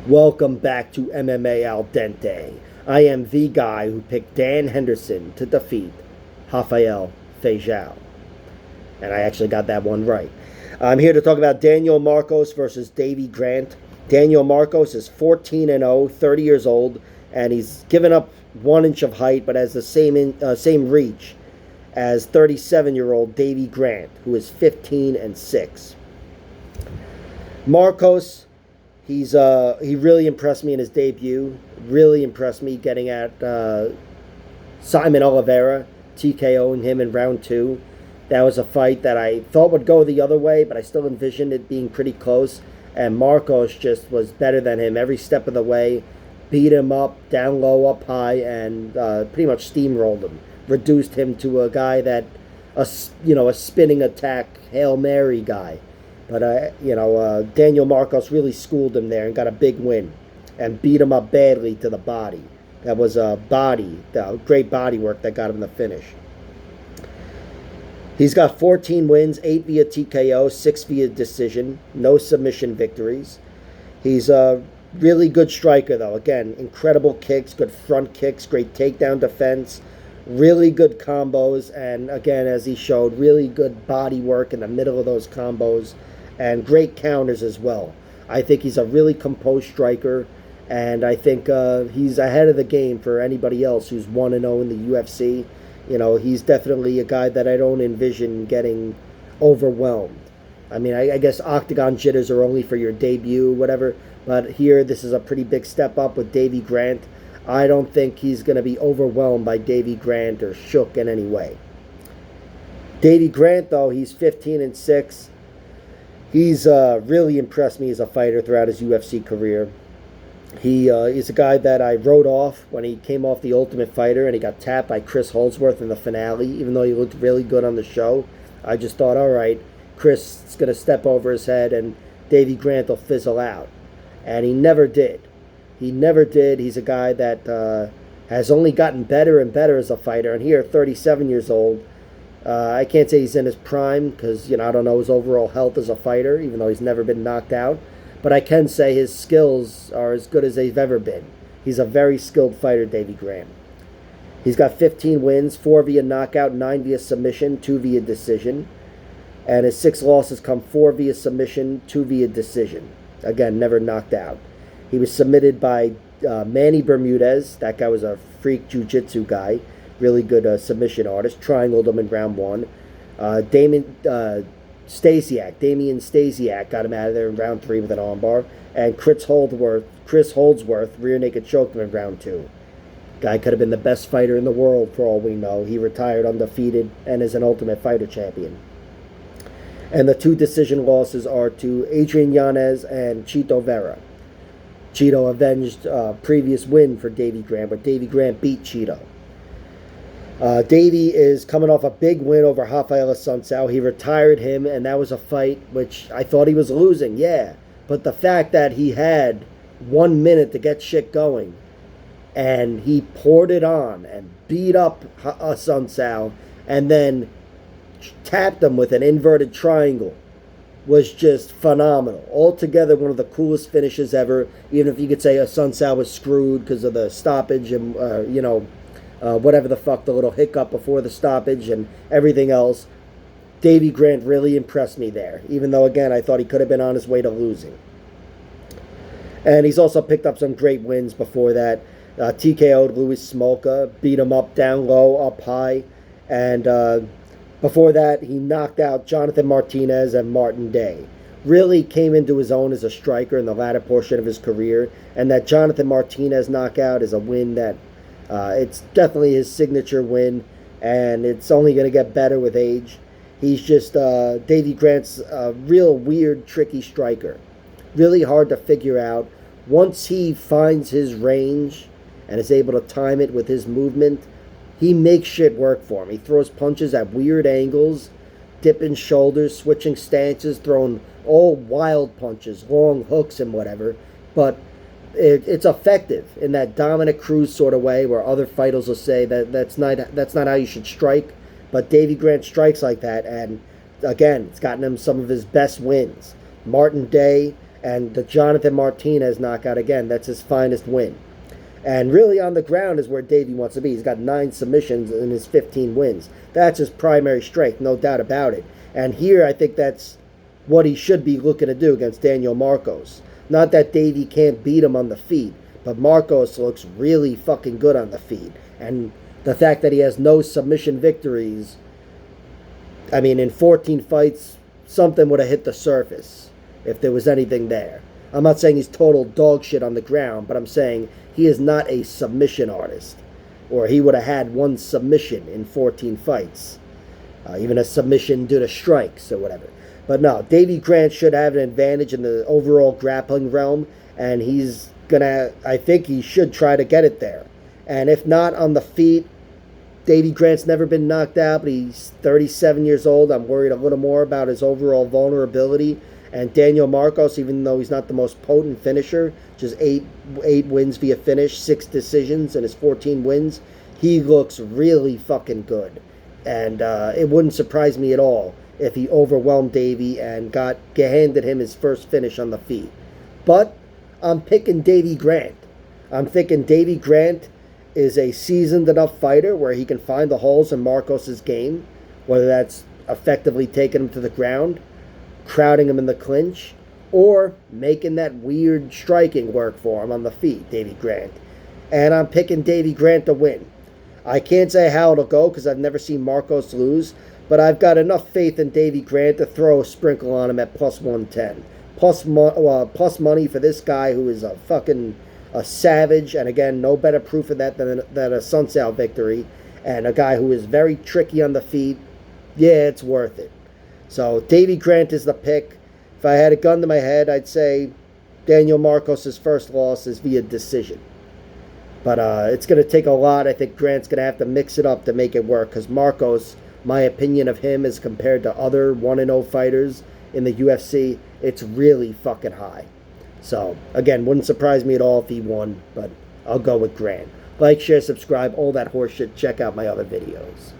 Welcome back to MMA Al Dente. I am the guy who picked Dan Henderson to defeat Rafael Feijão. And I actually got that one right. I'm here to talk about Daniel Marcos versus Davey Grant. Daniel Marcos is 14-0, 30 years old, and he's given up 1 inch of height, but has the same reach as 37-year-old Davey Grant, who is 15-6. Marcos, he really impressed me in his debut. Really impressed me getting at Simon Oliveira, TKOing him in round 2. That was a fight that I thought would go the other way, but I still envisioned it being pretty close. And Marcos just was better than him every step of the way. Beat him up, down low, up high, and pretty much steamrolled him. Reduced him to a guy that, a spinning attack, Hail Mary guy. But, Daniel Marcos really schooled him there and got a big win. And beat him up badly to the body. That was great body work that got him the finish. He's got 14 wins, 8 via TKO, 6 via decision, no submission victories. He's a really good striker, though. Again, incredible kicks, good front kicks, great takedown defense, really good combos, and again, as he showed, really good body work in the middle of those combos, and great counters as well. I think he's a really composed striker, and I think he's ahead of the game for anybody else who's 1-0 in the UFC. He's definitely a guy that I don't envision getting overwhelmed. I mean, I guess octagon jitters are only for your debut, whatever. But here, this is a pretty big step up with Davey Grant. I don't think he's going to be overwhelmed by Davey Grant or shook in any way. Davey Grant, though, he's 15-6. He's really impressed me as a fighter throughout his UFC career. He is a guy that I wrote off when he came off The Ultimate Fighter and he got tapped by Chris Holdsworth in the finale. Even though he looked really good on the show, I just thought, all right, Chris is going to step over his head and Davey Grant will fizzle out. And he never did. He never did. He's a guy that has only gotten better and better as a fighter. And here, 37 years old, I can't say he's in his prime because, I don't know his overall health as a fighter, even though he's never been knocked out. But I can say his skills are as good as they've ever been. He's a very skilled fighter, Davey Grant. He's got 15 wins, 4 via knockout, 9 via submission, 2 via decision. And his 6 losses come 4 via submission, 2 via decision. Again, never knocked out. He was submitted by Manny Bermudez. That guy was a freak jiu-jitsu guy. Really good submission artist. Triangled him in round 1. Damian Stasiak got him out of there in round 3 with an armbar. And Chris Holdsworth rear naked choked him in round 2. Guy could have been the best fighter in the world for all we know. He retired undefeated and is an Ultimate Fighter champion. And the 2 decision losses are to Adrian Yanez and Chito Vera. Chito avenged previous win for Davey Grant, but Davey Grant beat Chito. Davey is coming off a big win over Rafael Assunção. He retired him, and that was a fight which I thought he was losing, yeah. But the fact that he had 1 minute to get shit going, and he poured it on and beat up Assunção, and then tapped him with an inverted triangle, was just phenomenal. Altogether, one of the coolest finishes ever, even if you could say Assunção was screwed because of the stoppage and, whatever the fuck, the little hiccup before the stoppage and everything else. Davey Grant really impressed me there, even though, again, I thought he could have been on his way to losing. And he's also picked up some great wins before that. TKO'd Louis Smolka, beat him up down low, up high, and before that, he knocked out Jonathan Martinez and Martin Day. Really came into his own as a striker in the latter portion of his career, and that Jonathan Martinez knockout is a win that it's definitely his signature win, and it's only going to get better with age. He's just, Davey Grant's a real weird, tricky striker. Really hard to figure out. Once he finds his range and is able to time it with his movement, he makes shit work for him. He throws punches at weird angles, dipping shoulders, switching stances, throwing all wild punches, long hooks and whatever, but it's effective in that Dominic Cruz sort of way where other fighters will say that's not how you should strike, but Davey Grant strikes like that, and again, it's gotten him some of his best wins. Martin Day And the Jonathan Martinez knockout, again, that's his finest win. And really on the ground is where Davey wants to be. He's got 9 submissions in his 15 wins. That's his primary strength, no doubt about it. And here I think that's what he should be looking to do against Daniel Marcos. Not that Davey can't beat him on the feet, but Marcos looks really fucking good on the feet. And the fact that he has no submission victories, I mean, in 14 fights, something would have hit the surface if there was anything there. I'm not saying he's total dog shit on the ground, but I'm saying he is not a submission artist. Or he would have had 1 submission in 14 fights. Even a submission due to strikes or whatever. But no, Davey Grant should have an advantage in the overall grappling realm, and he's gonna, I think he should try to get it there. And if not on the feet, Davey Grant's never been knocked out, but he's 37 years old. I'm worried a little more about his overall vulnerability. And Daniel Marcos, even though he's not the most potent finisher, just 8 wins via finish, 6 decisions in his 14 wins, he looks really fucking good. And it wouldn't surprise me at all if he overwhelmed Davey and handed him his first finish on the feet. But I'm picking Davey Grant. I'm thinking Davey Grant is a seasoned enough fighter where he can find the holes in Marcos' game, whether that's effectively taking him to the ground, crowding him in the clinch, or making that weird striking work for him on the feet, Davey Grant. And I'm picking Davey Grant to win. I can't say how it'll go because I've never seen Marcos lose, but I've got enough faith in Davey Grant to throw a sprinkle on him at plus 110. Plus money for this guy who is a savage, and again, no better proof of that than a Sunsao victory, and a guy who is very tricky on the feet. Yeah, it's worth it. So Davey Grant is the pick. If I had a gun to my head, I'd say Daniel Marcos' first loss is via decision. But it's going to take a lot. I think Grant's going to have to mix it up to make it work, because Marcos, my opinion of him as compared to other 1-0 fighters in the UFC, it's really fucking high. So, again, wouldn't surprise me at all if he won, but I'll go with Grant. Like, share, subscribe, all that horseshit. Check out my other videos.